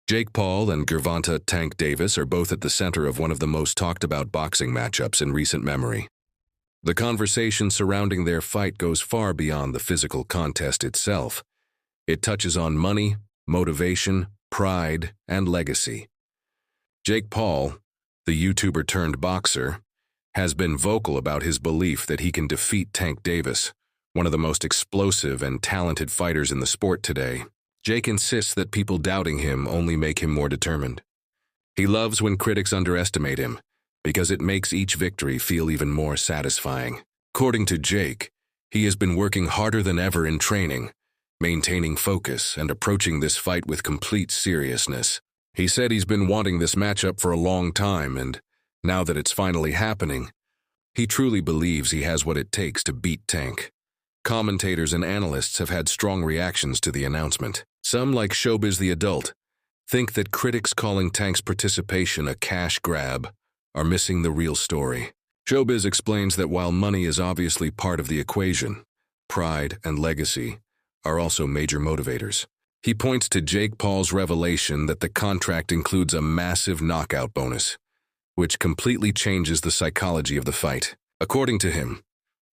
Jake Paul and Gervonta Tank Davis are both at the center of one of the most talked about boxing matchups in recent memory. The conversation surrounding their fight goes far beyond the physical contest itself. It touches on money, motivation, pride, and legacy. Jake Paul, the YouTuber turned boxer, has been vocal about his belief that he can defeat Tank Davis, one of the most explosive and talented fighters in the sport today. Jake insists that people doubting him only make him more determined. He loves when critics underestimate him, because it makes each victory feel even more satisfying. According to Jake, he has been working harder than ever in training, maintaining focus and approaching this fight with complete seriousness. He said he's been wanting this matchup for a long time, and now that it's finally happening, he truly believes he has what it takes to beat Tank. Commentators and analysts have had strong reactions to the announcement. Some, like Showbiz the Adult, think that critics calling Tank's participation a cash grab are missing the real story. Showbiz explains that while money is obviously part of the equation, pride and legacy are also major motivators. He points to Jake Paul's revelation that the contract includes a massive knockout bonus, which completely changes the psychology of the fight. According to him,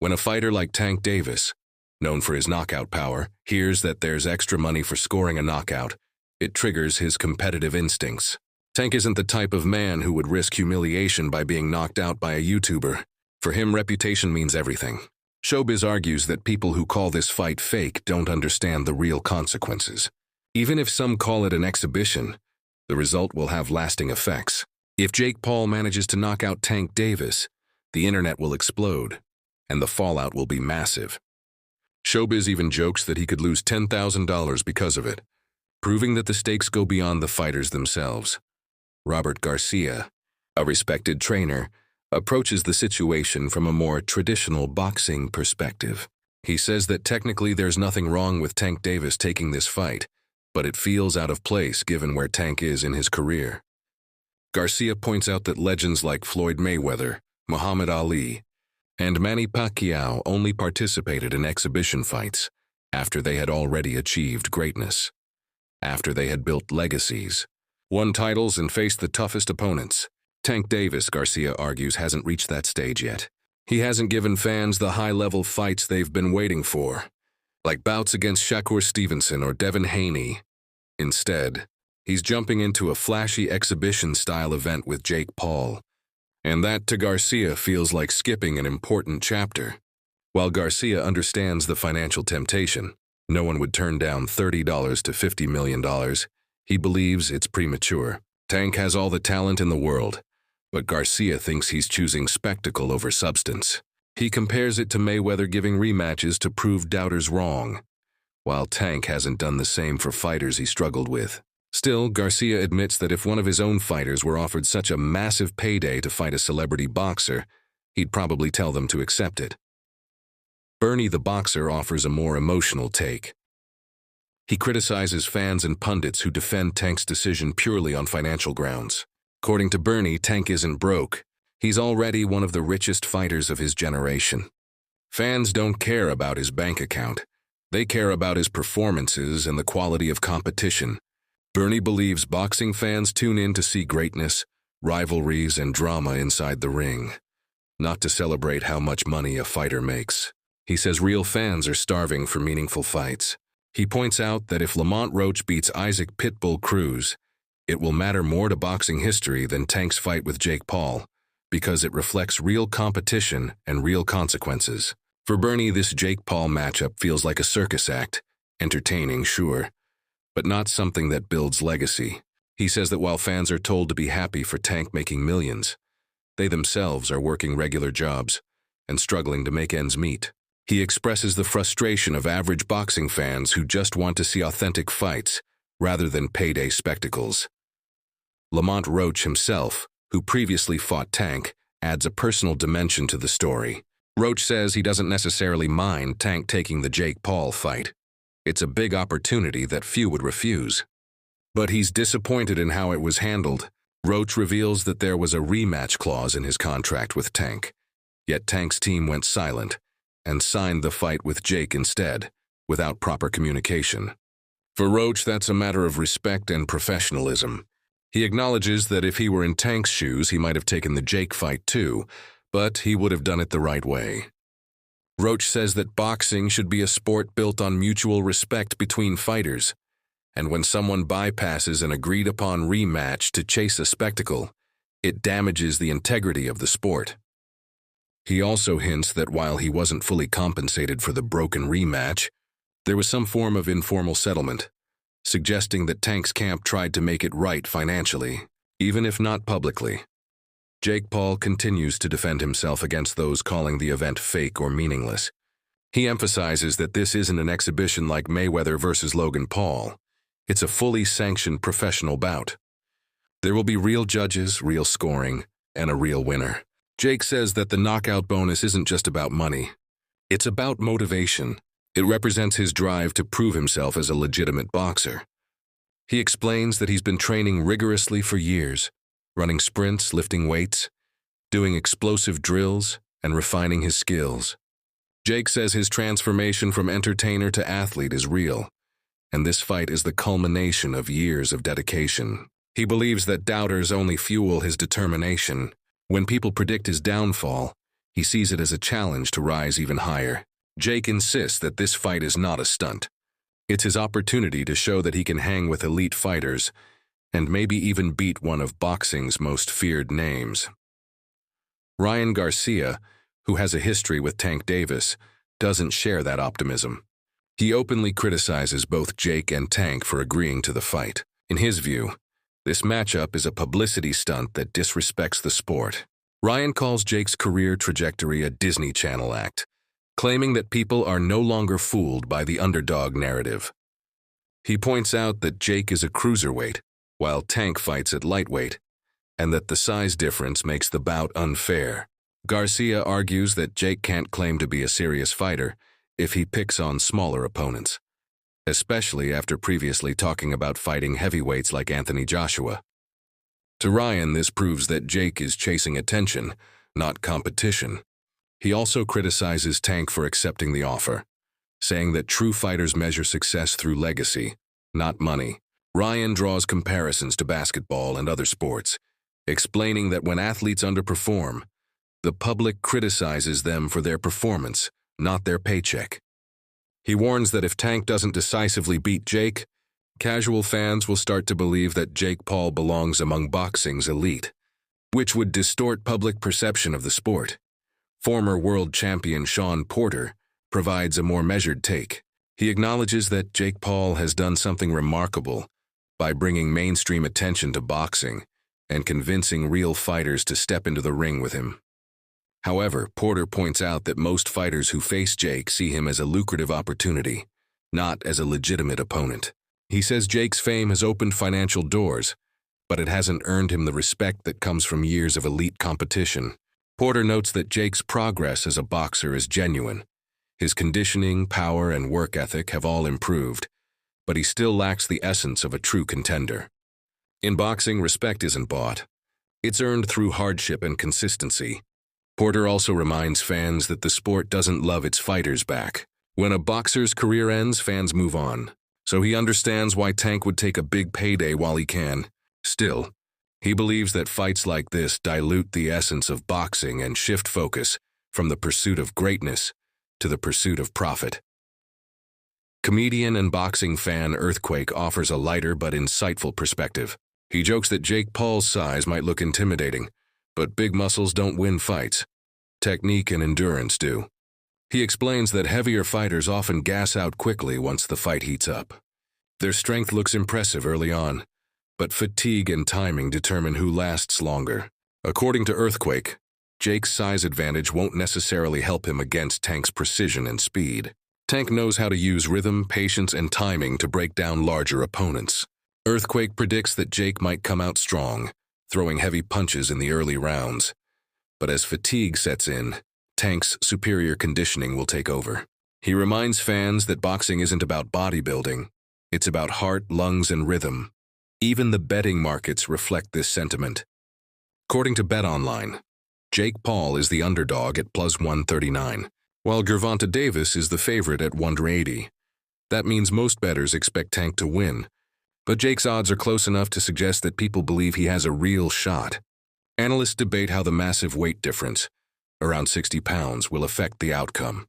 when a fighter like Tank Davis, known for his knockout power, hears that there's extra money for scoring a knockout, it triggers his competitive instincts. Tank isn't the type of man who would risk humiliation by being knocked out by a YouTuber. For him, reputation means everything. Showbiz argues that people who call this fight fake don't understand the real consequences. Even if some call it an exhibition, the result will have lasting effects. If Jake Paul manages to knock out Tank Davis, the internet will explode, and the fallout will be massive. Showbiz even jokes that he could lose $10,000 because of it, proving that the stakes go beyond the fighters themselves. Robert Garcia, a respected trainer, approaches the situation from a more traditional boxing perspective. He says that technically there's nothing wrong with Tank Davis taking this fight, but it feels out of place given where Tank is in his career. Garcia points out that legends like Floyd Mayweather, Muhammad Ali, and Manny Pacquiao only participated in exhibition fights after they had already achieved greatness, after they had built legacies, won titles and faced the toughest opponents. Tank Davis, Garcia argues, hasn't reached that stage yet. He hasn't given fans the high-level fights they've been waiting for, like bouts against Shakur Stevenson or Devin Haney. Instead, he's jumping into a flashy exhibition-style event with Jake Paul, and that to Garcia feels like skipping an important chapter. While Garcia understands the financial temptation, no one would turn down $30 to $50 million, he believes it's premature. Tank has all the talent in the world, but Garcia thinks he's choosing spectacle over substance. He compares it to Mayweather giving rematches to prove doubters wrong, while Tank hasn't done the same for fighters he struggled with. Still, Garcia admits that if one of his own fighters were offered such a massive payday to fight a celebrity boxer, he'd probably tell them to accept it. Bernie the Boxer offers a more emotional take. He criticizes fans and pundits who defend Tank's decision purely on financial grounds. According to Bernie, Tank isn't broke. He's already one of the richest fighters of his generation. Fans don't care about his bank account. They care about his performances and the quality of competition. Bernie believes boxing fans tune in to see greatness, rivalries, and drama inside the ring, not to celebrate how much money a fighter makes. He says real fans are starving for meaningful fights. He points out that if Lamont Roach beats Isaac Pitbull Cruz, it will matter more to boxing history than Tank's fight with Jake Paul, because it reflects real competition and real consequences. For Bernie, this Jake Paul matchup feels like a circus act, entertaining, sure, but not something that builds legacy. He says that while fans are told to be happy for Tank making millions, they themselves are working regular jobs and struggling to make ends meet. He expresses the frustration of average boxing fans who just want to see authentic fights rather than payday spectacles. Lamont Roach himself, who previously fought Tank, adds a personal dimension to the story. Roach says he doesn't necessarily mind Tank taking the Jake Paul fight. It's a big opportunity that few would refuse. But he's disappointed in how it was handled. Roach reveals that there was a rematch clause in his contract with Tank, yet Tank's team went silent and signed the fight with Jake instead, without proper communication. For Roach, that's a matter of respect and professionalism. He acknowledges that if he were in Tank's shoes, he might have taken the Jake fight too, but he would have done it the right way. Roach says that boxing should be a sport built on mutual respect between fighters, and when someone bypasses an agreed-upon rematch to chase a spectacle, it damages the integrity of the sport. He also hints that while he wasn't fully compensated for the broken rematch, there was some form of informal settlement, suggesting that Tank's camp tried to make it right financially, even if not publicly. Jake Paul continues to defend himself against those calling the event fake or meaningless. He emphasizes that this isn't an exhibition like Mayweather versus Logan Paul. It's a fully sanctioned professional bout. There will be real judges, real scoring, and a real winner. Jake says that the knockout bonus isn't just about money. It's about motivation. It represents his drive to prove himself as a legitimate boxer. He explains that he's been training rigorously for years, running sprints, lifting weights, doing explosive drills, and refining his skills. Jake says his transformation from entertainer to athlete is real, and this fight is the culmination of years of dedication. He believes that doubters only fuel his determination. When people predict his downfall, he sees it as a challenge to rise even higher. Jake insists that this fight is not a stunt. It's his opportunity to show that he can hang with elite fighters and maybe even beat one of boxing's most feared names. Ryan Garcia, who has a history with Tank Davis, doesn't share that optimism. He openly criticizes both Jake and Tank for agreeing to the fight. In his view, this matchup is a publicity stunt that disrespects the sport. Ryan calls Jake's career trajectory a Disney Channel act, claiming that people are no longer fooled by the underdog narrative. He points out that Jake is a cruiserweight, while Tank fights at lightweight, and that the size difference makes the bout unfair. Garcia argues that Jake can't claim to be a serious fighter if he picks on smaller opponents, especially after previously talking about fighting heavyweights like Anthony Joshua. To Ryan, this proves that Jake is chasing attention, not competition. He also criticizes Tank for accepting the offer, saying that true fighters measure success through legacy, not money. Ryan draws comparisons to basketball and other sports, explaining that when athletes underperform, the public criticizes them for their performance, not their paycheck. He warns that if Tank doesn't decisively beat Jake, casual fans will start to believe that Jake Paul belongs among boxing's elite, which would distort public perception of the sport. Former world champion Shawn Porter provides a more measured take. He acknowledges that Jake Paul has done something remarkable by bringing mainstream attention to boxing and convincing real fighters to step into the ring with him. However, Porter points out that most fighters who face Jake see him as a lucrative opportunity, not as a legitimate opponent. He says Jake's fame has opened financial doors, but it hasn't earned him the respect that comes from years of elite competition. Porter notes that Jake's progress as a boxer is genuine. His conditioning, power, and work ethic have all improved, but he still lacks the essence of a true contender. In boxing, respect isn't bought. It's earned through hardship and consistency. Porter also reminds fans that the sport doesn't love its fighters back. When a boxer's career ends, fans move on. So he understands why Tank would take a big payday while he can. Still, he believes that fights like this dilute the essence of boxing and shift focus from the pursuit of greatness to the pursuit of profit. Comedian and boxing fan Earthquake offers a lighter but insightful perspective. He jokes that Jake Paul's size might look intimidating, but big muscles don't win fights. Technique and endurance do. He explains that heavier fighters often gas out quickly once the fight heats up. Their strength looks impressive early on, but fatigue and timing determine who lasts longer. According to Earthquake, Jake's size advantage won't necessarily help him against Tank's precision and speed. Tank knows how to use rhythm, patience, and timing to break down larger opponents. Earthquake predicts that Jake might come out strong, throwing heavy punches in the early rounds. But as fatigue sets in, Tank's superior conditioning will take over. He reminds fans that boxing isn't about bodybuilding. It's about heart, lungs, and rhythm. Even the betting markets reflect this sentiment. According to BetOnline, Jake Paul is the underdog at plus 139, while Gervonta Davis is the favorite at 180. That means most bettors expect Tank to win, but Jake's odds are close enough to suggest that people believe he has a real shot. Analysts debate how the massive weight difference, around 60 pounds, will affect the outcome.